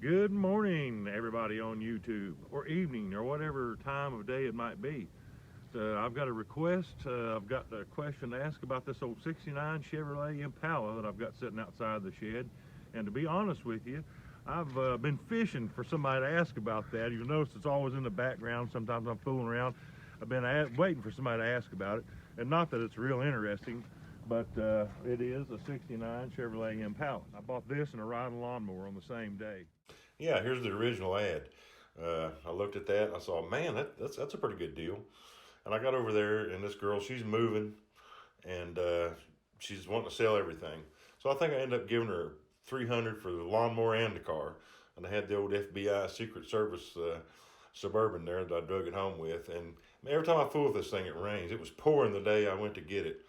Good morning, everybody on YouTube, or evening, or whatever time of day it might be. I've got a request. I've got a question to ask about this old '69 Chevrolet Impala that I've got sitting outside the shed. And to be honest with you, I've been fishing for somebody to ask about that. You'll notice it's always in the background. Sometimes I'm fooling around. I've been waiting for somebody to ask about it. And not that it's real interesting, but it is a '69 Chevrolet Impala. I bought this and a riding lawnmower on the same day. Yeah, here's the original ad. I looked at that and I saw, man, that's a pretty good deal. And I got over there, and this girl, she's moving, and she's wanting to sell everything. So I think I ended up giving her 300 for the lawnmower and the car. And I had the old FBI Secret Service Suburban there that I drug it home with. And every time I fool with this thing, it rains. It was pouring the day I went to get it,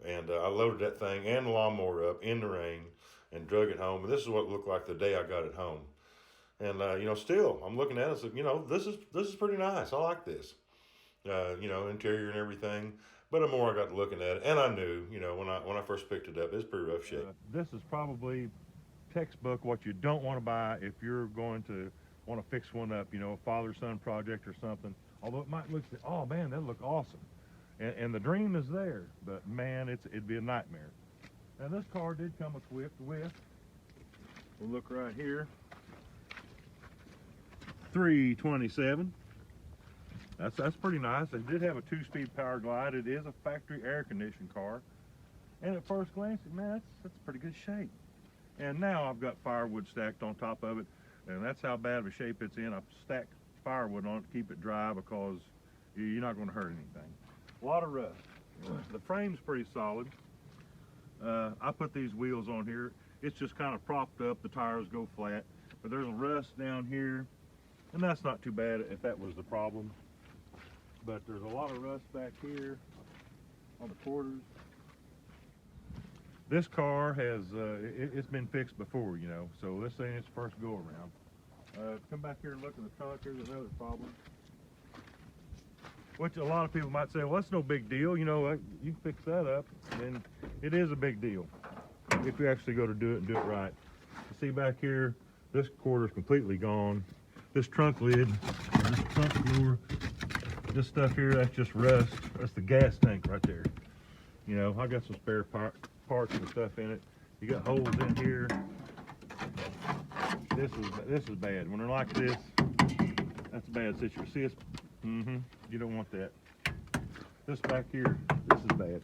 and I loaded that thing and the lawnmower up in the rain and drug it home. And this is what it looked like the day I got it home. And still I'm looking at it. So, this is pretty nice. I like this. Interior and everything. But the more I got to looking at it, and I knew, when I first picked it up, it's pretty rough shape. This is probably textbook what you don't want to buy if you're going to want to fix one up, a father-son project or something. Although it might look, oh man, that'll look awesome. And the dream is there, but man, it'd be a nightmare. Now this car did come equipped with, we'll look right here, 327. That's pretty nice. It did have a 2-speed power glide. It is a factory air conditioned car. And at first glance, man, that's pretty good shape. And now I've got firewood stacked on top of it, and that's how bad of a shape it's in. I've stacked firewood on it to keep it dry because you're not going to hurt anything. A lot of rust. The frame's pretty solid. I put these wheels on here. It's just kind of propped up. The tires go flat. But there's a rust down here, and that's not too bad if that was the problem. But there's a lot of rust back here on the quarters. This car has, it's been fixed before, so this ain't its first go around. Come back here and look in the trunk. Here's another problem. Which a lot of people might say, well, that's no big deal. You can fix that up. And it is a big deal if you actually go to do it and do it right. You see back here, this quarter's completely gone. This trunk lid, this trunk floor, this stuff here, that's just rust. That's the gas tank right there. I got some spare parts and stuff in it. You got holes in here. This is bad. When they're like this, that's a bad situation. See, you don't want that. This back here, this is bad.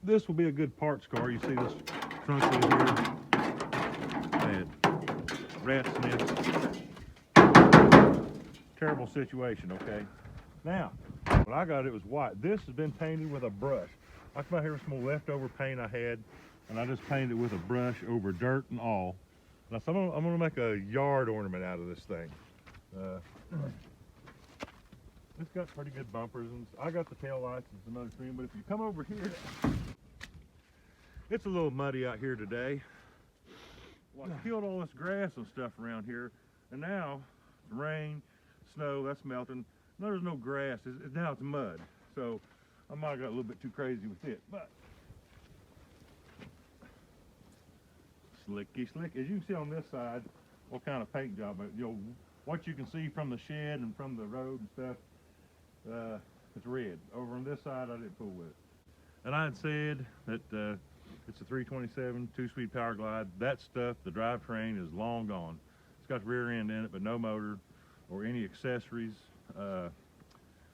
This will be a good parts car. You see this trunk lid here? Bad. Rat nest. Terrible situation, okay? Now, when I got it, was white. This has been painted with a brush. I come out here with some leftover paint I had, and I just painted it with a brush over dirt and all. Now, so I'm gonna make a yard ornament out of this thing. It's got pretty good bumpers, and I got the tail lights and some other trim, but if you come over here, it's a little muddy out here today. Well, I killed all this grass and stuff around here, and now rain, snow, that's melting. No, there's no grass. Now it's mud. So I might have got a little bit too crazy with it, but slicky slick. As you can see on this side, what kind of paint job, what you can see from the shed and from the road and stuff, it's red. Over on this side, I didn't fool with it. And I had said that it's a 327 2-speed power glide. That stuff, the drivetrain, is long gone. It's got the rear end in it, but no motor or any accessories.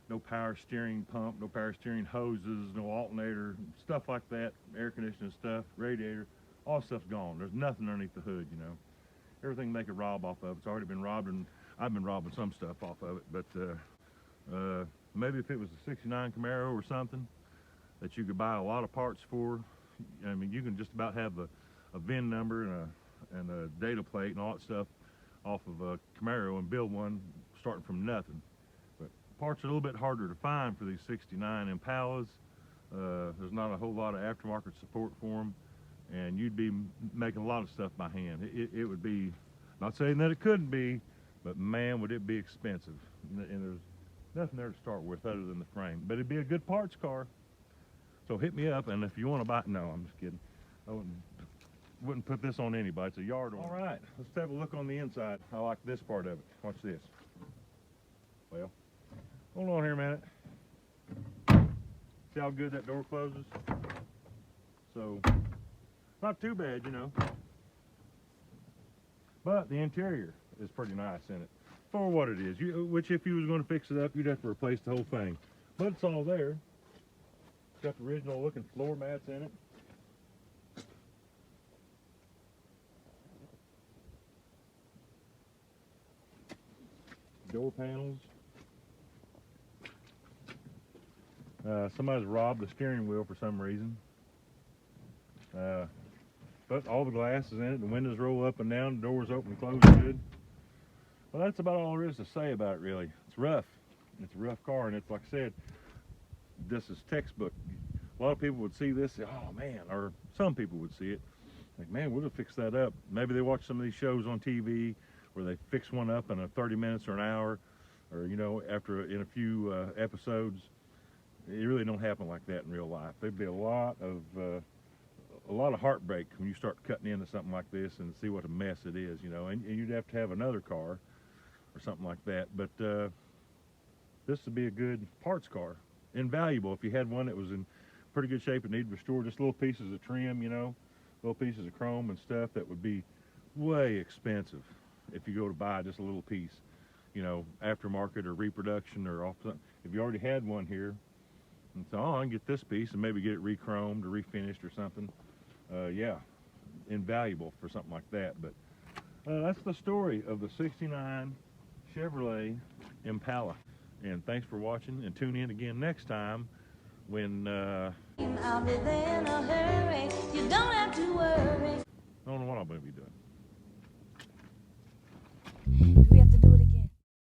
No power steering pump, no power steering hoses, no alternator, stuff like that, air conditioning stuff, radiator, all stuff's gone. There's nothing underneath the hood, Everything they could rob off of, it's already been robbed, and I've been robbing some stuff off of it, but maybe if it was a '69 Camaro or something that you could buy a lot of parts for, I mean, you can just about have a VIN number and a data plate and all that stuff off of a Camaro and build one starting from nothing. Parts are a little bit harder to find for these '69 Impalas. There's not a whole lot of aftermarket support for them, and you'd be making a lot of stuff by hand. It would be, not saying that it couldn't be, but man, would it be expensive. And there's nothing there to start with other than the frame. But it'd be a good parts car. So hit me up, and if you want to buy, no, I'm just kidding. I wouldn't wouldn't put this on anybody. It's a yard ornament. All right, let's have a look on the inside. I like this part of it. Watch this. Well, hold on here a minute. See how good that door closes? So, not too bad, you know. But the interior is pretty nice in it for what it is. Which if you was going to fix it up, you'd have to replace the whole thing. But it's all there. It's got the original looking floor mats in it. Door panels. Somebody's robbed the steering wheel for some reason. But all the glass is in it. The windows roll up and down. The doors open and close good. Well, that's about all there is to say about it, really. It's rough. It's a rough car, and it's like I said, this is textbook. A lot of people would see this, say, oh man, or some people would see it, like, man, we'll fix that up. Maybe they watch some of these shows on TV where they fix one up in 30 minutes or an hour, or you know, in a few episodes. It really don't happen like that in real life. There'd be a lot of heartbreak when you start cutting into something like this and see what a mess it is, you know. And you'd have to have another car or something like that. But this would be a good parts car, invaluable if you had one that was in pretty good shape and needed restored. Just little pieces of trim, you know, little pieces of chrome and stuff that would be way expensive if you go to buy just a little piece, you know, aftermarket or reproduction or off something. If you already had one here, and so, oh, I can get this piece and maybe get it re-chromed or refinished or something. Yeah, invaluable for something like that. But that's the story of the '69 Chevrolet Impala. And thanks for watching, and tune in again next time when I'll be there in a hurry. You don't have to worry. I don't know what I'm going to be doing.